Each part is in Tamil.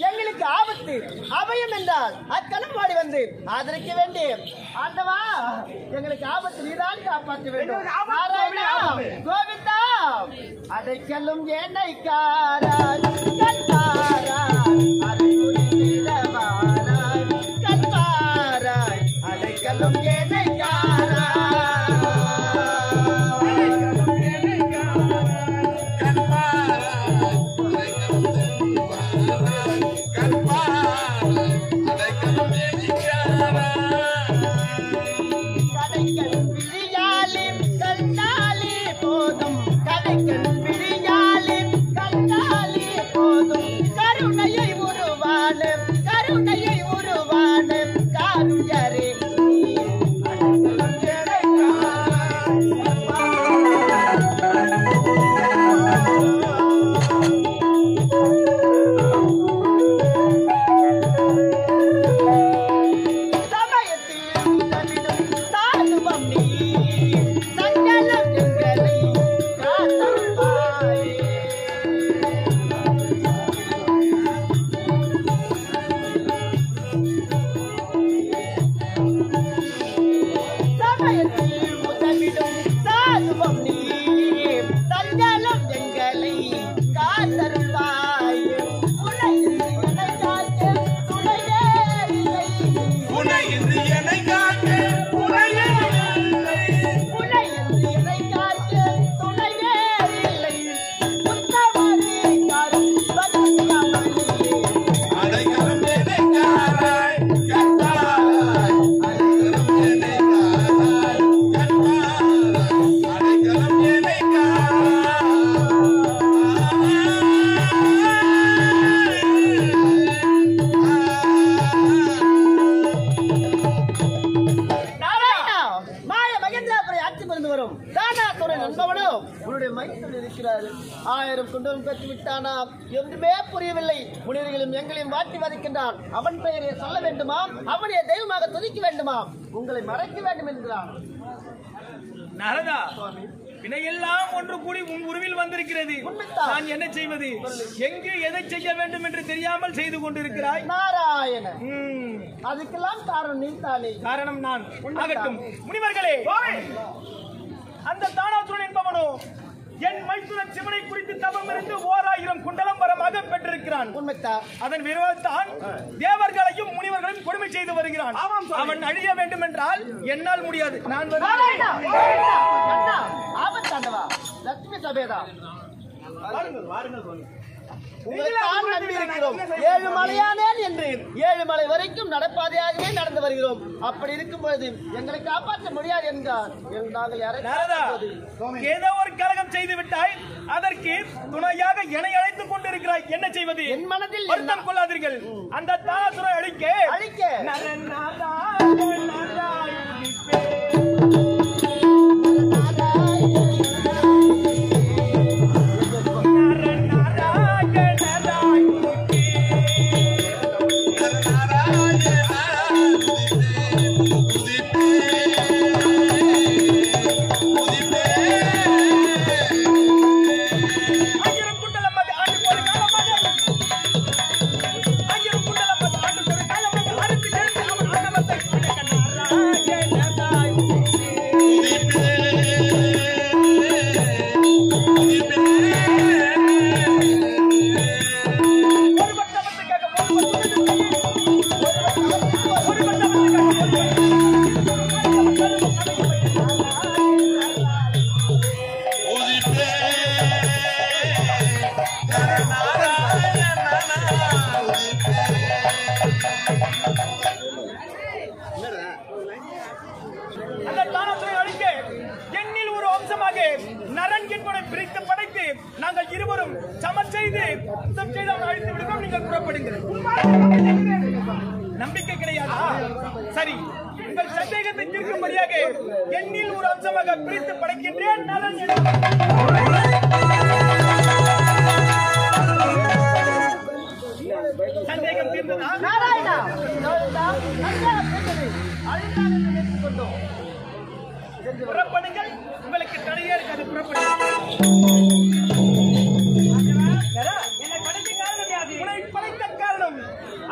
எங்களுக்கு ஆபத்து அபயம் என்றால் அக்கணமாடி வந்து ஆதரிக்க வேண்டும். ஆண்டவா, எங்களுக்கு ஆபத்து நீதான் காப்பாற்ற வேண்டும். நாராயணா, கோவிந்தா, அடைக்கலும் என்னை காராய் கல்பாராய் அடைக்கலும் என்னை காராய் உன்னுடைய மைத்தில் இருக்கிறார். 1000 குண்டலம் பெற்று விட்டானா என்றுமே புரியவில்லை. முனிவர்களும் எங்களையும் வாட்டி வதைக்கின்றான். அவன் பெயரை சொல்ல வேண்டுமா? அவனைய தெய்வமாக துதிக்க வேண்டுமா? உங்களை மறைக்க வேண்டும் என்கிறான். நாரதா, வினையெல்லாம் ஒன்று கூடி உன் உருவில் வந்திருக்கிறது. நான் என்ன செய்வது? எங்கு எதை செய்ய வேண்டும் என்று தெரியாமல் செய்து கொண்டிருக்கிறாய். நாராயண, அதுக்கெல்லாம் காரணம் நீ தானே. காரணம் நான். ஆகட்டும் முனிவர்களே, அந்த தானாசுரன் என்பவனோ என் மைத்துனன் சிவனை குறித்து தவம் இருந்து 1000 குண்டலம் வரமாக பெற்றிருக்கிறான். உண்மைத்தான். அதன் விரோதத்தான் தேவர்களையும் முனிவர்களையும் கொடுமை செய்து வருகிறான். அவன் அழிய வேண்டும் என்றால் என்னால் முடியாது. நான் ஆபத்தாண்டவா லட்சுமி சபேதா, நம்பி இருக்கிறோம். 7 மலையானேன் என்று 7 மலை வரைக்கும் நடப்பாதையாகவே நடந்து வருகிறோம். அப்படி இருக்கும் பொழுது எங்களை காப்பாற்ற முடியாது என்றால் நாங்கள் ஏதோ ஒரு கலகம் செய்து விட்டாய். அதற்கு துணையாக என்னை அழைத்துக் கொண்டிருக்கிறாய். என்ன செய்வது? என் மனதில் வருத்தம் கொள்ளாதீர்கள். அந்த தாசுரை அழிக்க நரன் என்பதை பிரித்து படைத்து நாங்கள் இருவரும் சமர் செய்து அழைத்து விடுவோம். நீங்கள் புறப்படுங்கள். நம்பிக்கை கிடையாதா? சரி, உங்கள் சந்தேகத்தை தீர்க்கும்படியாக எண்ணில் ஒரு அம்சமாக பிரித்து படைக்கின்றேன். நரன் சந்தேகம் தீர்ந்ததா? நாராயணா, புறப்படுங்கள். உங்களுக்கு தடையே இருக்காது. புறப்படுங்கள். என்னை படைத்த காரணம் யாது? உன்னை படைத்த காரணம்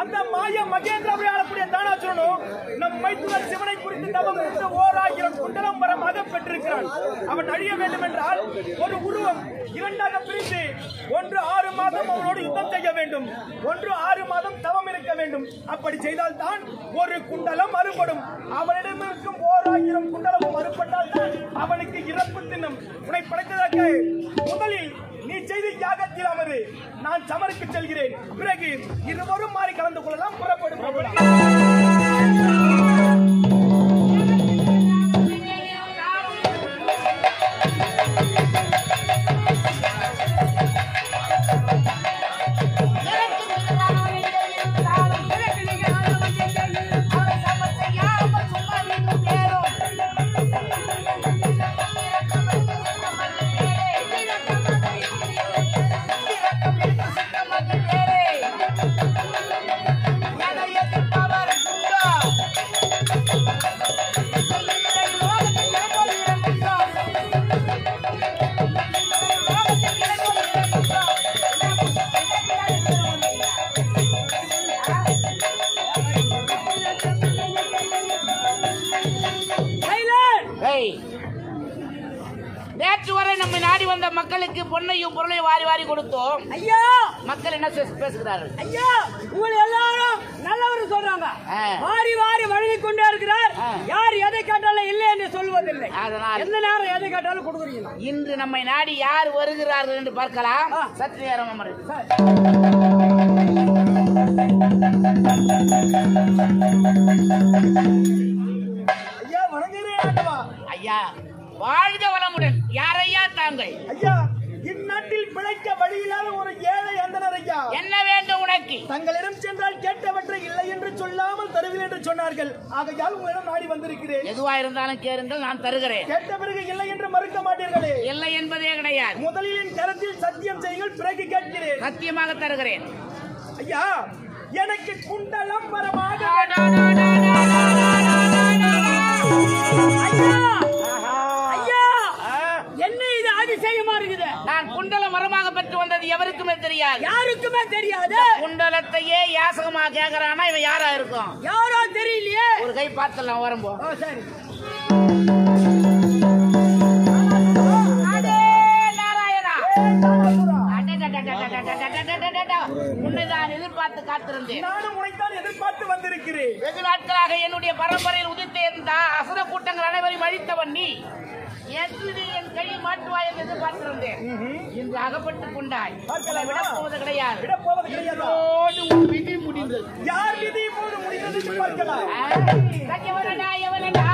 அந்த மாய மகேந்திராவை ஆளக்கூடிய தானாசுரனும் நம் மைத்துனர் சிவனை குறித்து தவம் இருந்து 1000 குண்டலம் வரமாக பெற்றிருக்கிறான். அவன் அழிய வேண்டும் என்றால் ஒரு உருவம் 2ஆக பிரித்து 1 6 மாதம் அவனோடு யுத்தம் செய்ய வேண்டும். 1 6 மாதம் தவம் இருக்க வேண்டும். அப்படி செய்தால் தான் ஒரு குண்டலம் அறுபடும். அவனிடம் இருக்கும் 1000 குண்டலமும் அறுபட்டால் தான் அவனுக்கு இறப்பு தின்னம். உன்னை படைத்ததற்கு முதலில் நீ செய்த யாகத்தில் அமரு. நான் சமருக்கு செல்கிறேன். பிறகு இருவரும் மாறி கலந்து கொள்ளலாம். புறப்படும். நேற்று வரை நம்ம நாடி வந்த மக்களுக்கு பொன்னையும் பொருளையும் வாரி வாரி கொடுத்தோம். ஐயா, மக்கள் என்ன பேசுகிறார்கள்? ஐயா, உங்களை எல்லாரும் நல்லவர் சொல்றாங்க. வாரி வாரி வழங்கி கொண்டே இருக்கிறார். யார் எதை கேட்டாலும் இல்லை என்று சொல்வதில்லை. அதனால் எந்த நேரம் எதை கேட்டாலும் கொடுக்குறீங்க. இன்று நம்மை நாடி யார் வருகிறார்கள் என்று பார்க்கலாம். சற்று நேரம் அமரு. ஐயா, வணங்குகிறேன். ஐயா, வாழ்க வளமுடன். யாரையா தாங்கள்? ஐயா, இந்நாட்டில் பிழைக்க வழியில்லாத ஒரு ஏழை அந்தனர் ஐயா. என்ன வேண்டும் உனக்கு? தங்களிடம் சென்றால் கேட்டவற்றை இல்லை என்று சொல்லாமல் தருவில் என்று சொன்னார்கள். ஆகையால் உங்களிடம் நாடி வந்திருக்கிறேன். எதுவா இருந்தாலும் கேளுங்கள், நான் தருகிறேன். கேட்ட பிறகு இல்லை என்று மறுக்க மாட்டீர்களே? இல்லை என்பதே கிடையாது. முதலில் என் கரத்தில் சத்தியம் செய்யுங்கள், பிறகு கேட்கிறேன். சத்தியமாக தருகிறேன். ஐயா, எனக்கு குண்டலம் வரமாக என்ன இது அதிசயமா இருக்குது? நான் குண்டல மரமாக பெற்று வந்தது எவருக்குமே தெரியாது. யாருக்குமே தெரியாது. குண்டலத்தையே யாசகமா கேக்குறானா இவன் யாரா இருக்கும்? யாரோ தெரியலையே. ஒரு கை பார்த்தலாம் வரும்போ. சரி. உன்னைதான் எதிர்பார்த்து காத்திருந்தேன். நானும் உனைத்தான் எதிர்பார்த்து வந்திருக்கிறேன். வெகு நாட்களாக என்னுடைய பரம்பரையில் உதித்த இந்த அசுர கூட்டங்கள் அனைவரையும் அழித்தவன் நீ. என்று நீ என் கையில் மாட்டுவாய் என்று எதிர்பார்த்திருந்தேன். இன்று அகப்பட்டுக் கொண்டாய். விடப் போவது கிடையாது. விடப்போவது கிடையாது. உன் விதி முடிந்தது. யார் விதி இப்போது முடிந்தது என்று பார்க்கலாம். எவனடா எவனடா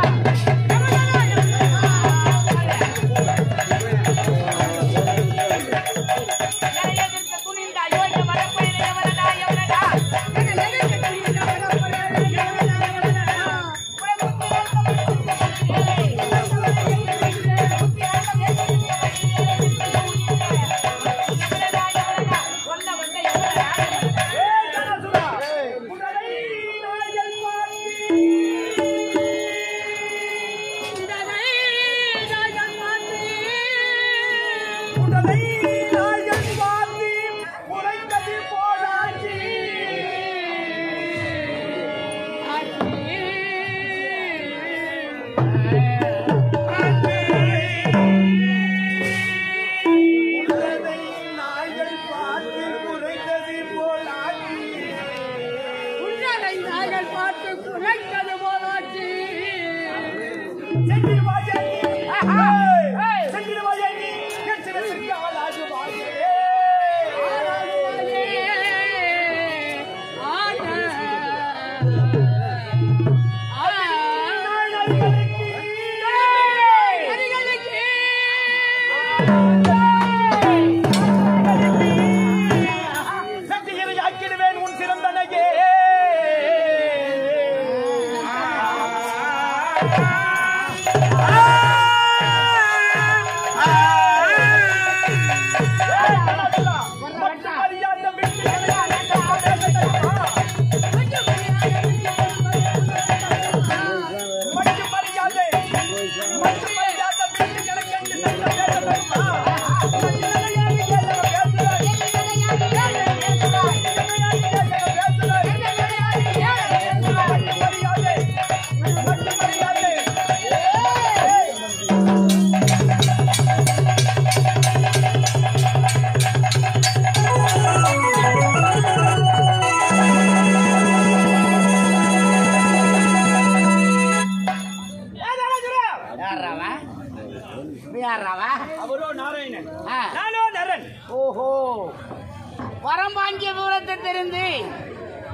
வரம் வாங்கிய விவரத்தை தெரிந்து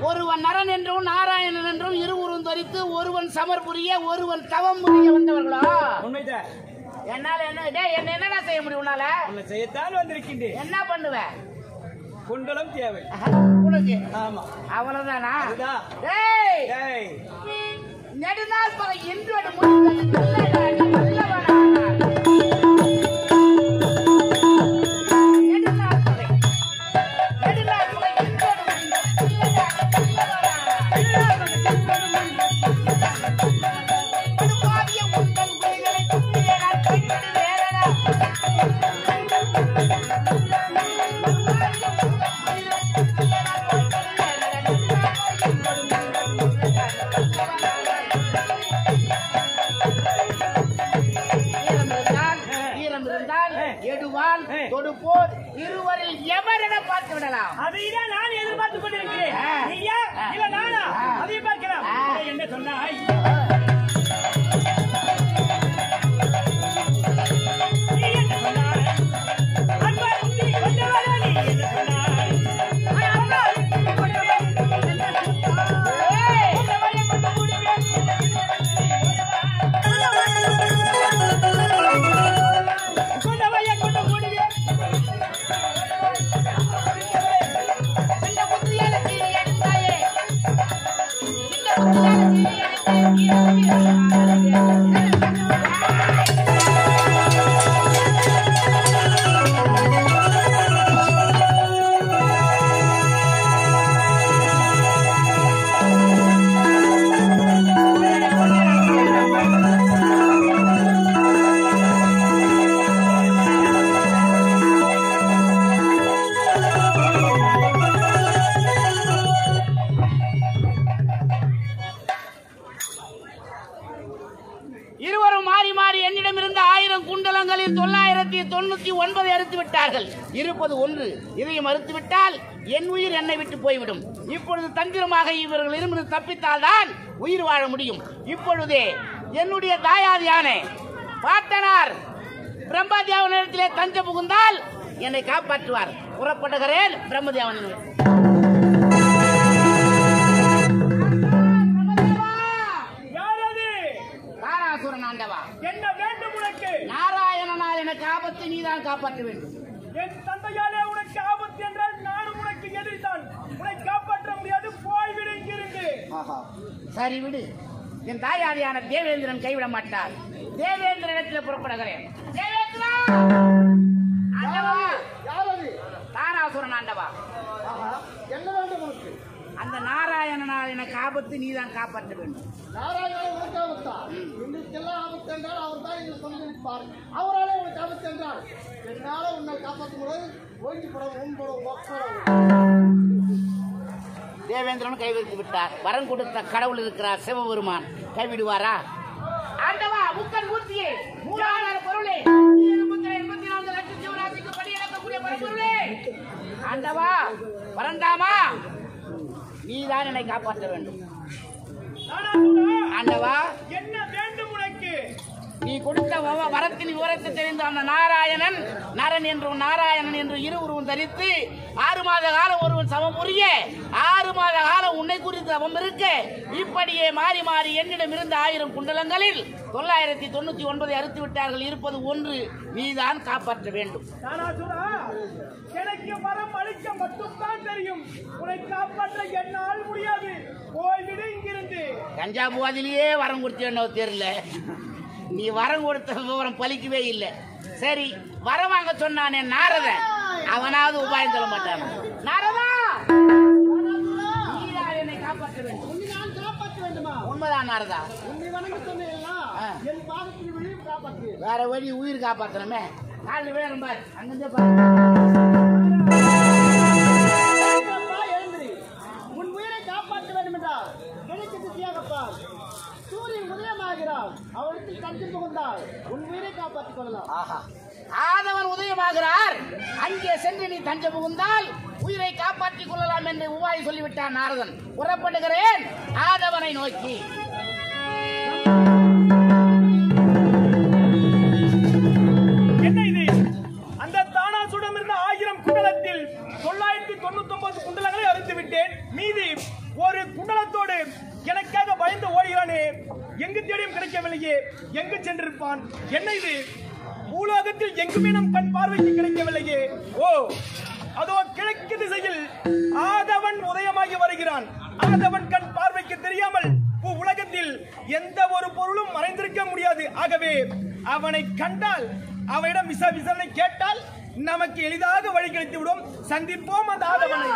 ஒருவன் நரன் என்றும் நாராயணன் என்றும் இருவரும் தரித்து ஒருவன் சமர் புரிய ஒருவன் தவம் புரிய வந்தவர்களா? உண்மைதான். என்னால என்னடா செய்ய முடியும்? உன்னால செய்யத்தான் வந்திருக்கின்றேன். என்ன பண்ணுவ? குண்டலம் தேவை உனக்கு. ஆமா, அவ்வளவுதானா? டேய் நெடுநாள் பல இன்றோடு முடிவு கொடுப்போர் இருவரில் எவரென பார்த்து விடலாம். அதைதான் நான் எதிர்பார்த்துக் கொண்டிருக்கிறேன். நீயா இல்ல நானா? அதை பார்க்கலாம். என்ன சொன்னாய்? நீ என்ன சொன்னாய்? அன்பா உன்னை கொண்டவரே நீ என்ன சொன்னாய்? அன்பா உன்னை கொண்டவரே என்ன சொன்னாய்? கொண்டவரே கொண்டு முடிவே கொண்டவரே கொண்டு முடிவே 99 அறுத்து விட்டார்கள், இருப்பது 1. இதை மறுத்துவிட்டால் என் உயிர் என்னை விட்டு போய்விடும். இப்பொழுது தந்திரமாக இவர்கள் இருந்து தப்பித்தால் தான் உயிர் வாழ முடியும். இப்பொழுதே என்னுடைய தாயாதியான பாட்டனார் பிரம்மதேவனிடத்திலே தஞ்சம் புகுந்தால் என்னை காப்பாற்றுவார். புறப்படுகிறேன் பிரம்மதேவன். தாராசுரன் ஆண்டவா, என்ன வேண்டும் உனக்கு? நாராயணனால் எனக்கு ஆபத்து நீதான் காப்பாற்ற வேண்டும். என் தந்தையாலே உனக்கு ஆபத்து என்றால் நானும் உனக்கு எதிர்த்தான். உன்னை காப்பாற்ற முடியாது, போய்விடு இங்கிருந்து. சரி விடு, என் தாயாதியான தேவேந்திரன் கைவிட மாட்டார். தேவேந்திரனிடத்தில் புறப்படுகிறேன். தேவேந்திரா! ஆண்டவா, தாராசுரன் ஆண்டவா, என்ன வேண்டும் உனக்கு? அந்த நாராயணனால் எனக்கு ஆபத்து நீதான் காப்பாற்ற வேண்டும். நாராயணன் உனக்கு ஆபத்தா? எங்களுக்கெல்லாம் ஆபத்து என்றால் அவர் தான் எங்களுக்கு சொல்லியிருப்பார். அவராலே உனக்கு ஆபத்து என்றால் என்னால உன்னை காப்பாற்ற முடியாது. ஓய்ந்து தேவேந்திரன் கைவிட்டு விட்டார். வரம் கொடுத்த கடவுள் இருக்கிறார் சிவபெருமான், கைவிடுவாரா? ஆண்டவா, முக்கன் மூர்த்தியே, மூலாதார பொருளே, 84 லட்சம் ஜீவராசிக்கு பலியிடக்கூடிய பரம்பொருளே, ஆண்டவா பரந்தாமா, நீதான் என்னை காப்பாற்ற வேண்டும். ஆண்டவா, என்ன வேண்டும் உனக்கு? நீ கொடுத்த வரத்தின் விவரத்தை தெரிந்த அந்த நாராயணன், நரன் என்றும் நாராயணன் என்று இரு உருவம் தரித்து 6 மாத காலம் ஒருவன் சமம் புரிய, 6 மாத காலம் உன்னை குறித்து அவன் இருக்க, இப்படியே மாறி மாறி என்னிடம் இருந்த 1000 குண்டலங்களில் 999 அறுத்து விட்டார்கள், இருப்பது 1. நீதான் காப்பாற்ற வேண்டும். எனக்கு வரம் அளிக்க மட்டும்தான் தெரியும், உன்னை காப்பாற்ற என்னால் முடியாது. போய்விடு இங்கிருந்து. கஞ்சா போதிலேயே வரம் கொடுத்து என்ன தெரியல, நீ வரம் கொடுத்த விவரம் பலிக்கவே இல்லை. சரி, வரம் வாங்க சொன்னானே நாரதன், அவனாவது உபாயம் சொல்ல மாட்டான். நாரதா, நீதான் என்னை காப்பாற்ற வேண்டும். நான் காப்பாற்ற வேண்டுமா? உண்மைதான் நாரதா. உன்னை வணங்க சொன்னேன்னா என் பாதத்தில் விழி காப்பாற்று. வேற வழி உயிர் காப்பாற்றணுமே. காலில் விழணும் பாரு, அங்கிருந்தே பாரு. எழுந்திரி, உன் உயிரை காப்பாற்ற வேண்டும் என்றால் எனக்கு திசையாகப்பா. சூரியன் உதயமாகிறான், அவளுக்கு தஞ்சம் புகுந்தால் உன் உயிரை காப்பாற்றிக் கொள்ளலாம். ஆஹா, ஆதவன் உதயமாகிறார், அங்கே சென்று நீ தஞ்சம் புகுந்தால் உயிரை காப்பாற்றிக் கொள்ளலாம் என்று உபாய் சொல்லிவிட்டான் நாரதன். புறப்படுகிறேன் ஆதவனை நோக்கி. என்ன இது? அந்த தானாசுரம் இருந்த 1000 குண்டலத்தில் 999 குண்டலங்களை அறுத்து விட்டேன். மீதி ஒரு குண்டலத்தோடு எனக்காக பயந்து ஓடுகிறானே, எங்கு தேடியும் கிடைக்கவில்லையே. எங்கு சென்றிருப்பான்? என்ன இது? பூலோகத்தில் எங்குமே நம் கண் பார்வைக்கு கிடைக்கவில்லையே. ஓ, அதோ கிழக்கு திசையில் ஆதவன் உதயமாகி வருகிறான். ஆதவன் கண் பார்வைக்கு தெரியாமல் உலகத்தில் எந்த ஒரு பொருளும் மறைந்திருக்க முடியாது. ஆகவே அவனை கண்டால், அவனிடம் விசாரணை கேட்டால் நமக்கு எளிதாக வழி கிடைத்து விடும். சந்திப்போம் அந்த ஆதவனை.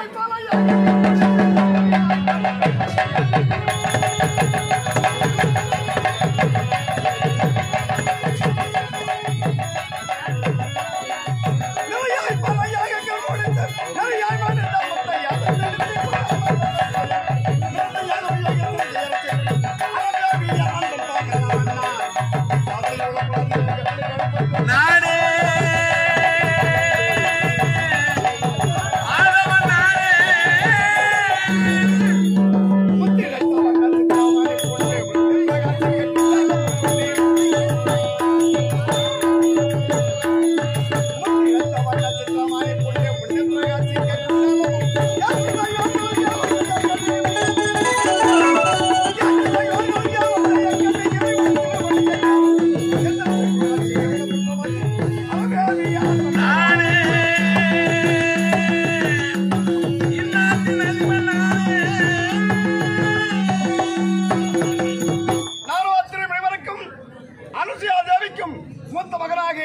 மூத்த மகனாக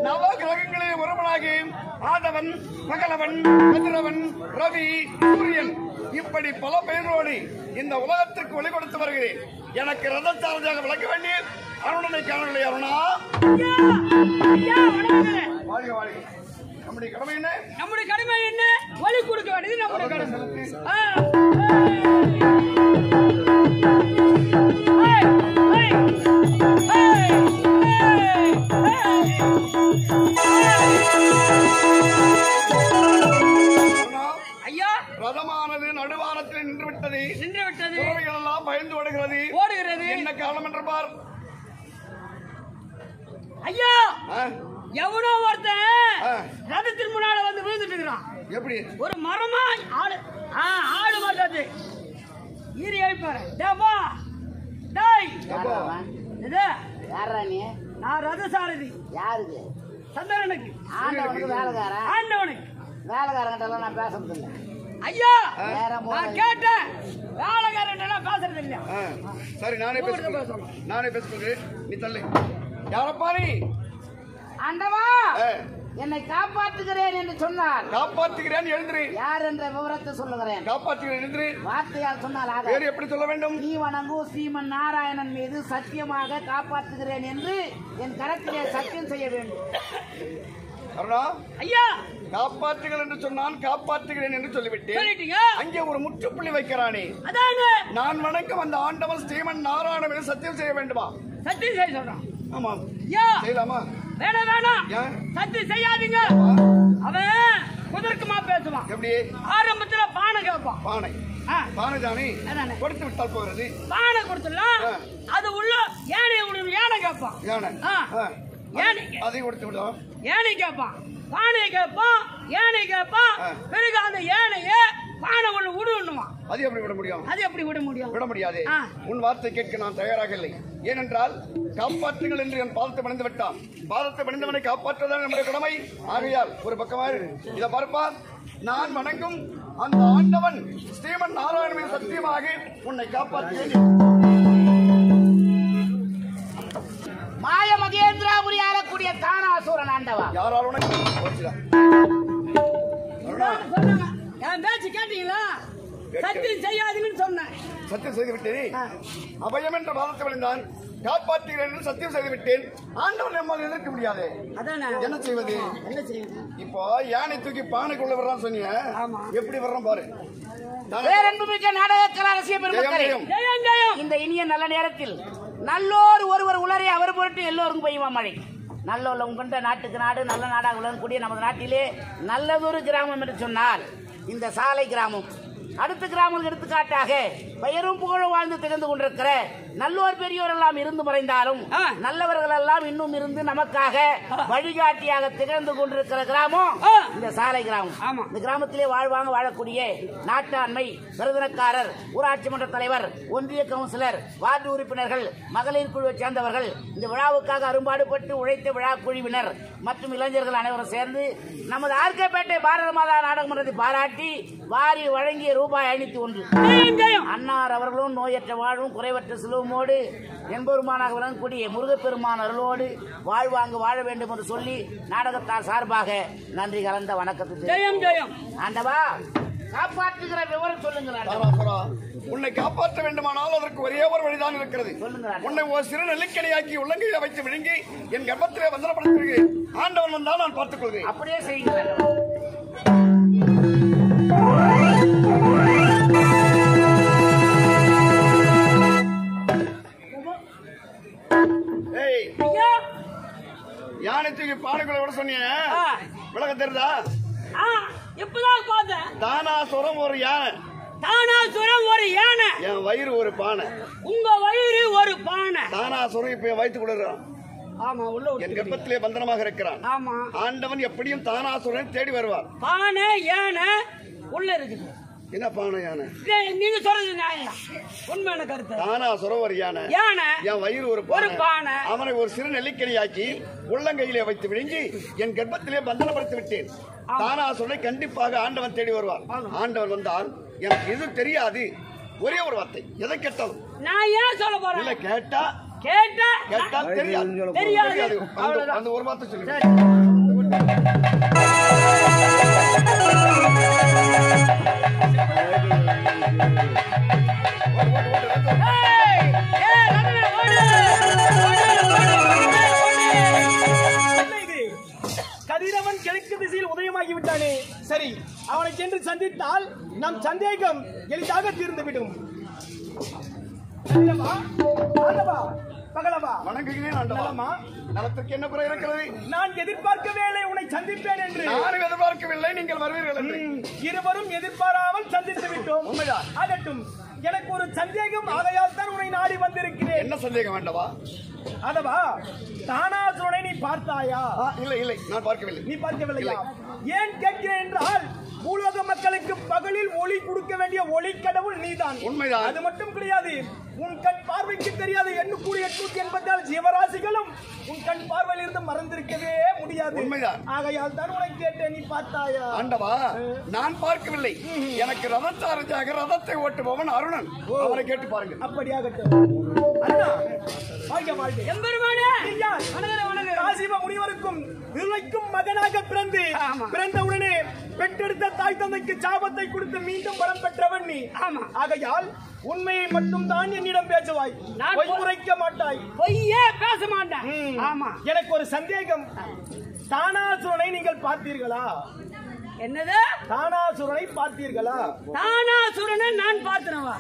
நவ கிரகங்களே ஒருவனாக ஆதவன், பகலவன், கதிரவன், ரவி, சூரியன் இப்படி பல பெயரோடு இந்த உலகத்திற்கு ஒளி கொடுத்து வருகிறேன். எனக்கு ரதச்சாரதியாக விளக்க வேண்டிய அருணனை காணவில்லை. அருணா, வாழ்க வாழ்க. நம்முடைய கடமை என்ன? நம்முடைய கடமை என்ன? ஒளி கொடுக்க வேண்டியது நம்முடைய கடமை. ஐயா ரதமானது நடுவானத்தில் நின்று விட்டது. துறவிகள் எல்லாம் பயந்து ஓடுகிறது. என்ன காரணம் என்று பார். ஐயா எவனோ ஒருத்தன் ரதத்தின் முன்னால வந்து விழுந்துட்டு இருக்கிறான். எப்படி? ஒரு மரமா ஆடு மாட்டாது ஈரி எழுப்பாரு. டேப்பா டேய் இது யாரா நீ? நான் ரதசாரதி. யாருக்கு? சந்திரனுக்கு. ஆண்டவனுக்கு வேலைக்காரன். ஆண்டவனுக்கு வேலைக்காரங்கிட்ட நான் பேசுறது இல்லை. ஐயா நான் கேட்டேன் வேலைக்காரன் பேசுறது இல்லையா? சரி நானே பேசுகிறேன். நீ தள்ளு. யாரப்பா நீ? ஆண்டவா என்னை காப்பாற்றுகிறேன் என்று சொன்னார். காப்பாற்றுகிறேன் எழுந்திரு. யார் என்ற விவரத்தை சொல்லுகிறேன். காப்பாற்றுகிறேன் எழுந்திரு. வார்த்தையால் சொன்னால் வேறு எப்படி சொல்ல வேண்டும்? நீ வணங்கும் ஸ்ரீமன் நாராயணன் மீது சத்தியமாக காப்பாற்றுகிறேன் என்று என் கரத்திலே சத்தியம் செய்ய வேண்டும். அருணா ஐயா காப்பாற்றுகள் என்று சொன்னான். காப்பாற்றுகிறேன் என்று சொல்லிவிட்டேன். அங்கே ஒரு முற்றுப்புள்ளி வைக்கிறானே. நான் வணக்கம் அந்த ஆண்டவன் ஸ்ரீமன் நாராயணன் மீது சத்தியம் செய்ய வேண்டுமா? சத்தியம் செய்ய சொல்றான். ஆமா செய்யலாமா? வேணாம் சத்தியம் செய்யாதீங்க. அவன் குதர்க்கமா பேசுவான். எப்படி? ஆரம்பத்துல பானை கேட்பான். பானை தானே கொடுத்து விட்டால் போகிறது. பானை கொடுத்துடலாம். அது உள்ள யானை யானை கேட்பான். யானை அதை கொடுத்து விடுவோம். யானை கேட்பான். பானை கேட்பான். யானை கேட்பான். பிறகு அந்த யானைய பானை உள்ள விடுவான். அது எப்படி விட முடியும்? அது எப்படி விட முடியும்? விட முடியாது. உன் வார்த்தை கேட்க நான் தயாராக இல்லை. ஏனென்றால் காப்பாற்றுங்கள் என்று என் பாதத்தை பணிந்து விட்டான். பாதத்தை பணிந்தவனை காப்பாற்றுவதான் நம்முடைய கடமை. ஆகையால் ஒரு பக்கமாக இதை பார்ப்பார். நான் வணங்கும் அந்த ஆண்டவன் ஸ்ரீமன் நாராயணன் சத்தியமாக உன்னை காப்பாற்றுவேன். மாய மகேந்திராபுரி ஆளக்கூடிய தானாசூரன் ஆண்டவா. யாரால் உனக்கு என் பேச்சு கேட்டீங்களா? சத்தியம் செய்யாதீங்கன்னு சொன்னேன். சத்தியம் செய்து விட்டேன். அபயம் என்ற பாதத்தை விழுந்தான். காப்பாற்றுகிறேன் என்று சத்தியம் செய்து விட்டேன். ஆண்டவன் நம்மால் எதிர்க்க முடியாது. என்ன செய்வது? இப்போ யானை தூக்கி பானைக்குள்ள வர்றான்னு சொன்னீங்க. எப்படி வர்றோம் பாரு. பேரன்புமிக்க நாடக கலாரசிய பெருமக்களே, இந்த இனிய நல்ல நேரத்தில் நல்லோர் ஒருவர் உலரை அவர் பொருட்டு எல்லோருக்கும் பெய்யுமா மழை. நல்ல கொண்ட நாட்டுக்கு நாடு நல்ல நாடாக விளங்கக்கூடிய நமது நாட்டிலே நல்லதொரு கிராமம் என்று சொன்னால் இந்த சாலை கிராமம். அடுத்த கிராமம் எடுத்துக்காட்டாக பெயரும் புகழும் வாழ்ந்து திகழ்ந்து கொண்டிருக்கிற நல்லோர் பெரியோர் எல்லாம் இருந்து மறைந்தாலும் நல்லவர்கள் எல்லாம் இன்னும் இருந்து நமக்காக வழிகாட்டியாக திகழ்ந்து கொண்டிருக்கிற கிராமம் இந்த சாலை கிராமம். இந்த கிராமத்திலே வாழ்வாங்க வாழக்கூடிய நாட்டாண்மை, விருதுநக்காரர், ஊராட்சி மன்ற தலைவர், ஒன்றிய கவுன்சிலர், வார்டு உறுப்பினர்கள், மகளிர் குழுவை சேர்ந்தவர்கள், இந்த விழாவுக்காக அரும்பாடுபட்டு உழைத்த விழா குழுவினர் மற்றும் இளைஞர்கள் அனைவரும் சேர்ந்து நமது ஆர்கேபேட்டை பாரத மாதா நாடக மன்றத்தை பாராட்டி வாரி வழங்கிய ரூபாய் 501. அன்னார் அவர்களும் நோயற்ற வாழ்வும் குறைவற்ற செல்வமோடு என்பெருமானாக விளங்கக்கூடிய முருகப்பெருமான் அருளோடு வாழ்வாங்கு வாழ வேண்டும் என்று சொல்லி நாடகத்தார் சார்பாக நன்றி கலந்த வணக்கத்தை ஆண்டவா காப்பாற்றுகிற விவரம் சொல்லுங்கள். உன்னை காப்பாற்ற வேண்டுமானால் அதற்கு ஒரே ஒரு வழிதான் இருக்கிறது. உன்னை ஒரு சிறு நெல்லிக்கணியாக்கி உள்ளங்கையில வைத்து விழுங்கி என் கர்ப்பத்திலே வந்தனப்படுத்துகிறேன். ஆண்டவன் வந்தால் நான் பார்த்துக் கொள்கிறேன். அப்படியே செய்கிறேன். யானை தூக்கி பானைக்குள்ள விட சொன்னீங்க. விளக்க தெரியுதா? இப்பதான் பார்த்தேன். தானாசுரம் ஒரு யானை. தானாசுரம் ஒரு யானை. என் வயிறு ஒரு பானை. உங்க வயிறு ஒரு பானை. தானாசுரம் இப்ப வயிற்று கொடுக்கிறான். ஆமா, உள்ள என் கர்ப்பத்திலே பந்தனமாக இருக்கிறான். ஆமா, ஆண்டவன் எப்படியும் தானாசுரனை தேடி வருவார். பானை யானை உள்ள இருக்குது. என்ன பானை யானை? நீங்க சொல்றது நியாயம். உண்மையான கருத்து. தானாசுரம் ஒரு யானை. என் வயிறு ஒரு பானை. அவனை ஒரு சிறு நெல்லிக்கணியாக்கி உள்ளங்கையிலே வைத்து விழுங்கி என் கர்ப்பத்திலே பந்தனப்படுத்தி விட்டேன். தானாசுரனை கண்டிப்பாக ஆண்டவன் தேடி வருவார். ஆண்டவன் வந்தால் எனக்கு எது தெரியாது. ஒரே ஒரு வார்த்தை, எதை கேட்டாலும். நான் ஏன் சொல்ல போறேன்? இல்ல கேட்டா தெரியாது. அந்த ஒரு வார்த்தை சொல்லு. கதிரவன் கிழக்கு திசையில் உதயமாகி விட்டானே. சரி, அவனை சென்று சந்தித்தால் நம் சந்தேகம் எளிதாக தீர்ந்துவிடும். பகலவா வணங்குகிறேன் ஆண்டவா. நலமா? நலத்திற்கு என்ன குறை இருக்கிறது? நான் எதிர்பார்க்கவே இல்லை உன்னை சந்திப்பேன் என்று. நானும் எதிர்பார்க்கவில்லை நீங்கள் வருவீர்கள் என்று. இருவரும் எதிர்பாராமல் சந்தித்து விட்டோம். உண்மைதான். ஆகட்டும், எனக்கு ஒரு சந்தேகம், ஆகையால் தான் உன்னை நாடி வந்திருக்கிறேன். என்ன சந்தேகம் வேண்டவா? அதவா, தானாசுரனை நீ பார்த்தாயா? இல்லை இல்லை, நான் பார்க்கவில்லை. நீ பார்க்கவில்லையா? ஏன் கேட்கிறேன் என்றால், பூலோக மக்களுக்கு பகலில் ஒளி கொடுக்க வேண்டிய ஒளி கடவுள் நீதான். உண்மைதான். அது மட்டும் கிடையாது, உன் கண் பார்வைக்கு தெரியாது எண்ணுக்கூடி 884 ஜீவராசிகளும் உன் கண் பார்வையில் இருந்து மறந்திருக்கவே முடியாது. உண்மைதான். ஆகையால் தான் உனக்கு கேட்டேன், நீ பார்த்தாயா? ஆண்டவா, நான் பார்க்கவில்லை. எனக்கு ரதச்சாரதியாக ரதத்தை ஓட்டுபவன் அருணன், அவரை கேட்டு பாருங்க. அப்படியாகட்டும். அண்ணா, வாழ்க வாழ்க. எம்பெருமானே ஐயா, காசிவ முனிவருக்கும் இருளைக்கும் மகனாக பிறந்தவுடனே பெற்றெடுத்த தாய் தந்தைக்கு சாபத்தை கொடுத்து மீண்டும் வரம் பெற்றவன் நீ. ஆமா. ஆகையால் உண்மையை மட்டும் தான் என்னிடம் பேசுவாய், பொய் உரைக்க மாட்டாய். பொய்யே பேச மாட்டேன். ஆமா. எனக்கு ஒரு சந்தேகம், தானாசுரனை நீங்கள் பார்த்தீர்களா? என்னது? தானாசுரனை பார்த்தீர்களா? தானாசுரனை நான் பார்த்தனவா?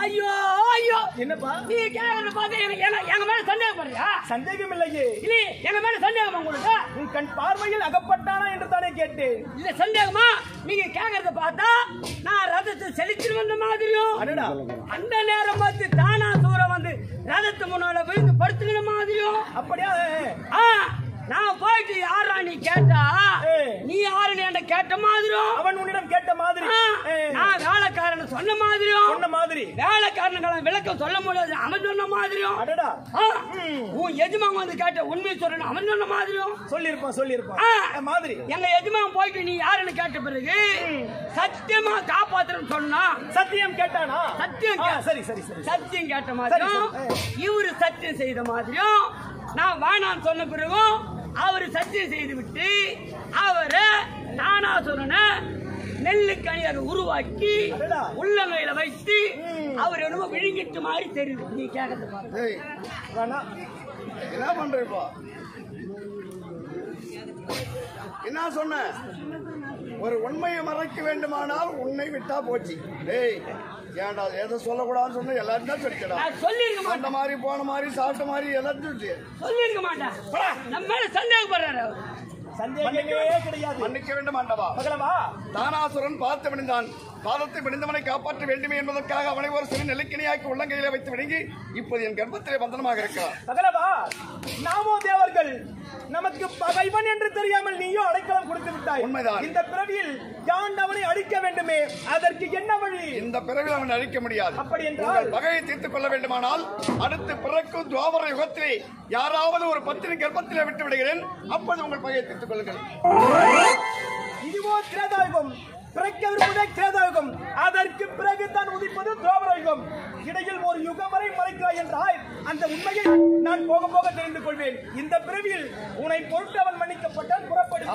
ஐயோ ஐயோ, என்னப்பா நீ கேக்குறத பார்த்து எங்க மேல சந்தேகப்படுறியா? சந்தேகம் இல்லையே. இல்ல, எங்க மேல சந்தேகமா உங்களுக்கு? உன் கண் பார்வையில் அகப்பட்டானா என்று தானே கேட்டேன். இல்ல சந்தேகமா? நீங்க கேக்குறத பார்த்தா நான் ரதத்தை செலுத்திட்டு வந்த மாதிரியும், அடடா, அந்த நேரம் பார்த்து தானாசுரம் வந்து ரதத்து முன்னால விழுந்து படுத்துக்கிற மாதிரியும். அப்படியா? நான் போயிட்டு யாரா நீ கேட்டா, நீ யாருன்னு என்ன கேட்ட மாதிரியும், அவன் உன்னிடம் கேட்ட மாதிரி, நான் வேலைக்காரன் சொன்ன மாதிரியும், சொன்ன மாதிரி, வேலைக்காரனுக்கு விளக்கம் சொல்ல முடியாது அவன் சொன்ன மாதிரியும், அடடா, உன் எஜமான் வந்து கேட்ட உண்மை சொல்றேன் அவன் சொன்ன மாதிரியும் சொல்லிருப்பான் மாதிரி. எங்க எஜமான் போயிட்டு நீ யாருன்னு கேட்ட பிறகு சத்தியமா காப்பாத்துறேன்னு சொன்னா, சத்தியம் கேட்டானா? சத்தியம் சரி சரி சரி, சத்தியம் கேட்ட மாதிரியும், இவரு சத்தியம் செய்த மாதிரியும், நான் வேணான்னு சொன்ன பிறகும் அவரு சத்தியம் செய்து விட்டு அவரை தானாசுரனை நெல்லுக்கணியாக உருவாக்கி உள்ளங்கையில வைத்து அவர் என்னமோ விழுங்கிட்டு மாதிரி தெரியுது. நீ கேட்கறது பாருங்க. என்ன பண்ற இப்போ? என்ன சொன்ன? ஒரு உண்மையை மறைக்க வேண்டுமானால் உன்னை விட்டா போச்சு. டேய், ஏன்டா எதை சொல்லக்கூடாதுன்னு சொன்ன எல்லாரும் தான் சொல்லிக்கடா. சொல்லிருக்க மாட்டேன். அந்த மாதிரி போன மாதிரி சாப்பிட்ட மாதிரி எல்லாத்தையும் சொல்லிருக்க மாட்டேன். நம்ம மேல சந்தேகப்படுறாரு. சந்தேகமே கிடையாது. மன்னிக்க வேண்டும் ஆண்டவா. பகலவா, தானாசுரன் பார்த்து விழுந்தான். பாதத்தை விழுந்தவனை காப்பாற்ற வேண்டுமே என்பதற்காக அவனை ஒரு சிறு நெல்லிக்கணியாக்கி உள்ளங்கையில வைத்து விழுங்கி இப்போது என் கர்ப்பத்திலே பந்தனமாக இருக்கிறார். பகலவா, நாமோ தேவர்கள், நமக்கு பகைவன் என்று தெரியாமல் நீயோ அடைக்கலம் கொடுத்து விட்டாய். உண்மைதான். இந்த பிறவியில் யான் அவனை அழிக்க வேண்டுமே, அதற்கு என்ன வழி? இந்த பிறவியில் அவனை அழிக்க முடியாது. அப்படி என்றால் பகையை தீர்த்துக் கொள்ள வேண்டுமானால் அடுத்து பிறக்கும் துவாபர யுகத்திலே யாராவது ஒரு பத்தினி கர்ப்பத்திலே விட்டு விடுகிறேன். அப்போது உங்கள் பகையை தீர்த்துக் கொள்ளுங்கள். இதுவோ திரேதாயுகம், பிறக்க விரும்புவதே திரேதாயுகம், அதற்கு பிறகு தான் உதிப்பது துவாபர யுகம். இடையில் ஒரு யுகம் வரை மறைக்கிறாய் என்றால் அந்த உண்மையை நான் போக போக தெரிந்து கொள்வேன். இந்த பிறவியில் உன்னை பொருட்டு அவன் மன்னிக்கப்பட்டால் புறப்படும்.